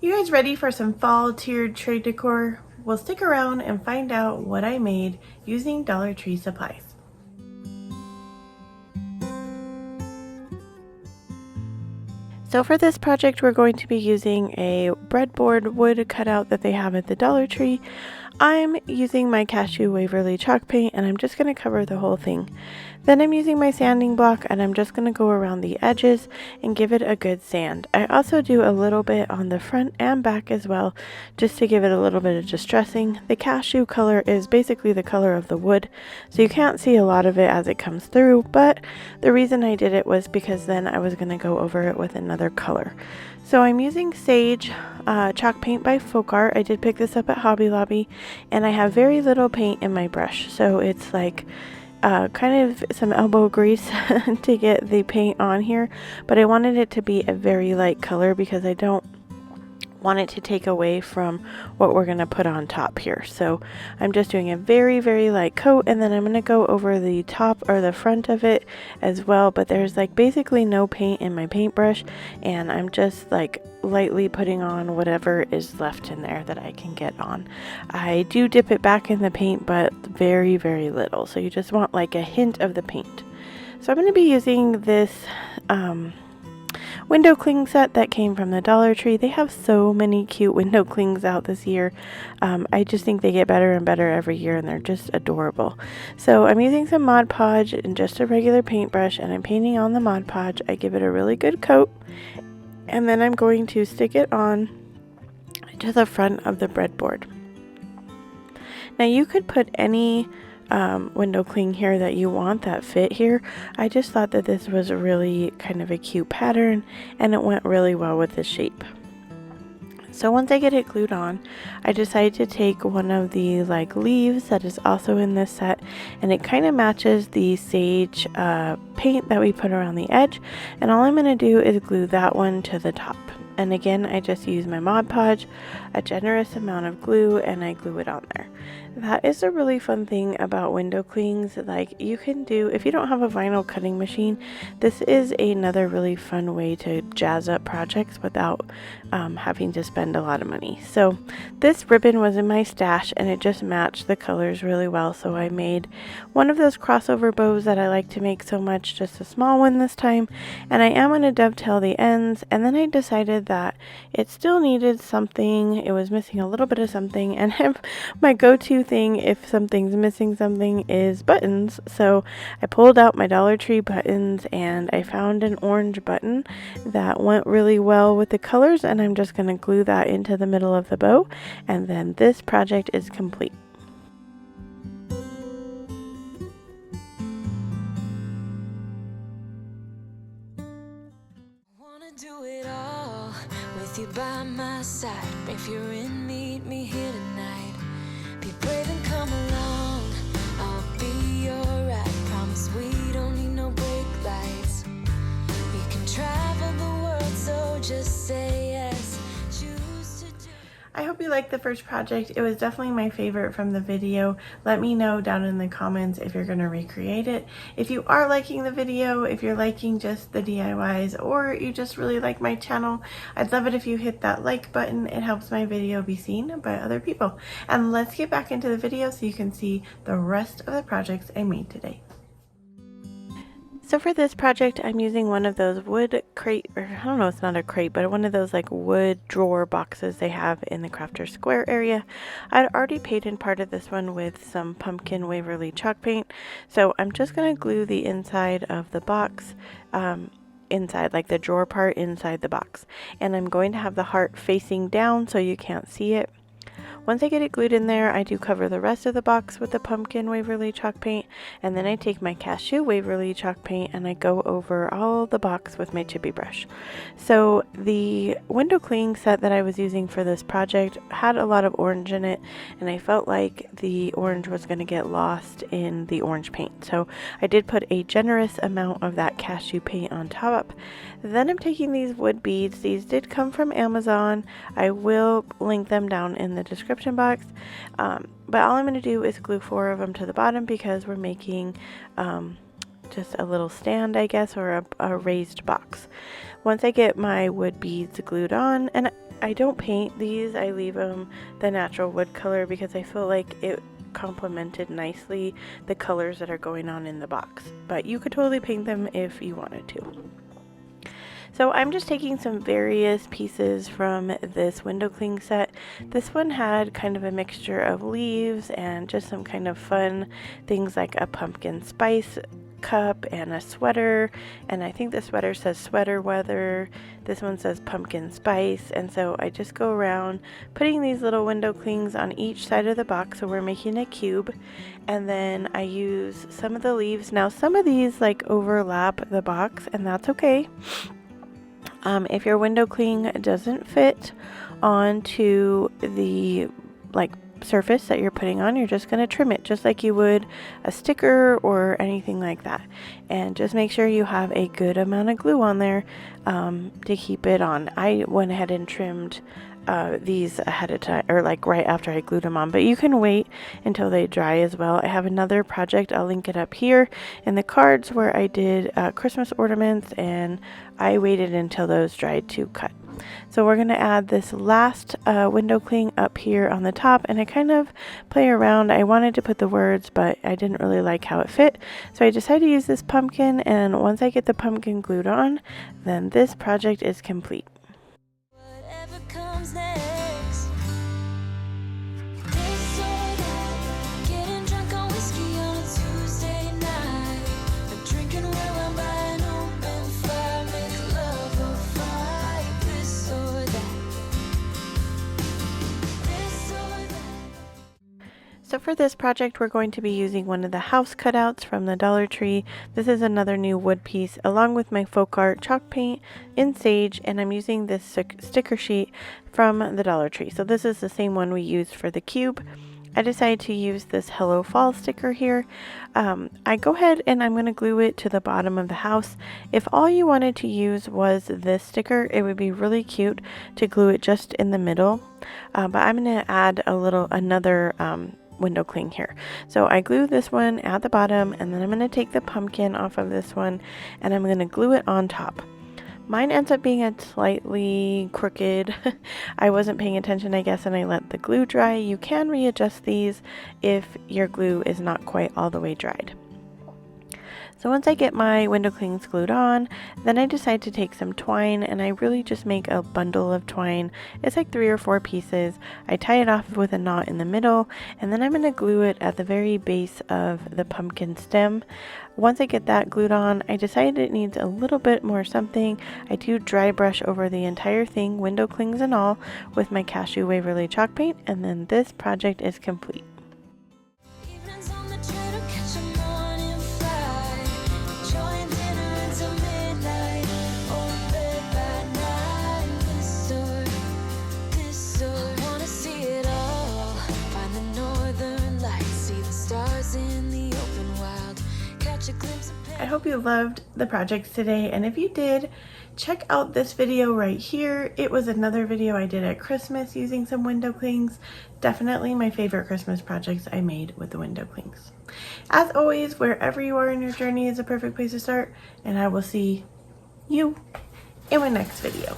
You guys ready for some fall tiered tray decor? Well, stick around and find out what I made using Dollar Tree supplies. So for this project, we're going to be using a breadboard wood cutout that they have at the Dollar Tree. I'm using my Cashew Waverly chalk paint, and I'm just going to cover the whole thing. Then I'm using my sanding block, and I'm just going to go around the edges and give it a good sand. I also do a little bit on the front and back as well, just to give it a little bit of distressing. The cashew color is basically the color of the wood, so you can't see a lot of it as it comes through, but the reason I did it was because then I was going to go over it with another color. So I'm using Sage chalk paint by Folk Art. I did pick this up at Hobby Lobby, and I have very little paint in my brush, so it's like kind of some elbow grease to get the paint on here, but I wanted it to be a very light color because I don't want it to take away from what we're going to put on top here. So I'm just doing a very, very light coat, and then I'm going to go over the top or the front of it as well, but there's like basically no paint in my paintbrush, and I'm just like lightly putting on whatever is left in there that I can get on. I do dip it back in the paint, but very, very little, so you just want like a hint of the paint. So I'm going to be using this window cling set that came from the Dollar Tree. They have so many cute window clings out this year. I just think they get better and better every year, and they're just adorable. So I'm using some Mod Podge and just a regular paintbrush, and I'm painting on the Mod Podge. I give it a really good coat, and then I'm going to stick it on to the front of the breadboard. Now you could put any window cling here that you want that fit here. I just thought that this was really kind of a cute pattern, and it went really well with the shape. So once I get it glued on, I decided to take one of the like leaves that is also in this set, and it kind of matches the sage paint that we put around the edge, and all I'm going to do is glue that one to the top. And again, I just use my Mod Podge, a generous amount of glue, and I glue it on there. That is a really fun thing about window clings. Like, you can do, if you don't have a vinyl cutting machine, this is another really fun way to jazz up projects without having to spend a lot of money. So this ribbon was in my stash, and it just matched the colors really well. So I made one of those crossover bows that I like to make so much, just a small one this time, and I am going to dovetail the ends. And then I decided that it still needed something. It was missing a little bit of something, and my go-to thing if something's missing something is buttons. So I pulled out my Dollar Tree buttons, and I found an orange button that went really well with the colors, and I'm just going to glue that into the middle of the bow, and then this project is complete. Do it all with you by my side. If you're in, meet me here tonight. Be brave and come along. I'll be your ride. Promise we don't need no brake lights. We can travel the world, so just say yes. Choose to do. I hope you liked the first project. It was definitely my favorite from the video. Let me know down in the comments if you're going to recreate it. If you are liking the video, if you're liking just the DIYs, or you just really like my channel, I'd love it if you hit that like button. It helps my video be seen by other people. And let's get back into the video so you can see the rest of the projects I made today. So for this project, I'm using one of those wood crate, or I don't know, it's not a crate, but one of those like wood drawer boxes they have in the Crafter Square area. I'd already painted part of this one with some pumpkin Waverly chalk paint, so I'm just going to glue the inside of the box, inside, like the drawer part inside the box. And I'm going to have the heart facing down so you can't see it. Once I get it glued in there, I do cover the rest of the box with the pumpkin Waverly chalk paint, and then I take my Cashew Waverly chalk paint and I go over all the box with my chippy brush. So the window cling set that I was using for this project had a lot of orange in it, and I felt like the orange was going to get lost in the orange paint. So I did put a generous amount of that cashew paint on top. Then I'm taking these wood beads. These did come from Amazon. I will link them down in the description box, but all I'm going to do is glue 4 of them to the bottom because we're making just a little stand, I guess, or a raised box. Once I get my wood beads glued on, and I don't paint these, I leave them the natural wood color because I feel like it complemented nicely the colors that are going on in the box. But you could totally paint them if you wanted to. So I'm just taking some various pieces from this window cling set. This one had kind of a mixture of leaves and just some kind of fun things like a pumpkin spice cup and a sweater, and I think the sweater says sweater weather. This one says pumpkin spice, and so I just go around putting these little window clings on each side of the box, so we're making a cube. And then I use some of the leaves. Now some of these like overlap the box, and that's okay. If your window cling doesn't fit onto the surface that you're putting on, you're just going to trim it just like you would a sticker or anything like that. And just make sure you have a good amount of glue on there to keep it on. I went ahead and trimmed these ahead of time, or like right after I glued them on, but you can wait until they dry as well. I have another project, I'll link it up here in the cards, where I did Christmas ornaments, and I waited until those dried to cut. So we're going to add this last window cling up here on the top, and I kind of play around. I wanted to put the words, but I didn't really like how it fit, so I decided to use this pumpkin, and once I get the pumpkin glued on, then this project is complete. Whatever comes next. This or that. Getting drunk on whiskey on a Tuesday night. Drinking well I'm by an open fire. Make love or fight. This or that. This or that. So for this project, we're going to be using one of the house cutouts from the Dollar Tree. This is another new wood piece, along with my folk art chalk paint in sage, and I'm using this sticker sheet from the Dollar Tree. So this is the same one we used for the cube. I decided to use this Hello Fall sticker here. I go ahead and I'm going to glue it to the bottom of the house. If all you wanted to use was this sticker, it would be really cute to glue it just in the middle. But I'm going to add another window cling here. So I glue this one at the bottom, and then I'm going to take the pumpkin off of this one, and I'm going to glue it on top. Mine ends up being a slightly crooked. I wasn't paying attention, I guess, and I let the glue dry. You can readjust these if your glue is not quite all the way dried. So once I get my window clings glued on, then I decide to take some twine, and I really just make a bundle of twine. It's like 3 or 4 pieces. I tie it off with a knot in the middle, and then I'm going to glue it at the very base of the pumpkin stem. Once I get that glued on, I decided it needs a little bit more something. I do dry brush over the entire thing, window clings and all, with my Cashew Waverly chalk paint, and then this project is complete. Evenings on the train to catch a morning flight. Enjoying dinner until midnight. Or bed by night. This or I wanna see it all. Find the northern lights. See the stars in the open wild. Catch a glimpse of I hope you loved the projects today, and if you did, check out this video right here. It was another video I did at Christmas using some window clings. Definitely my favorite Christmas projects I made with the window clings. As always, wherever you are in your journey is a perfect place to start, and I will see you in my next video.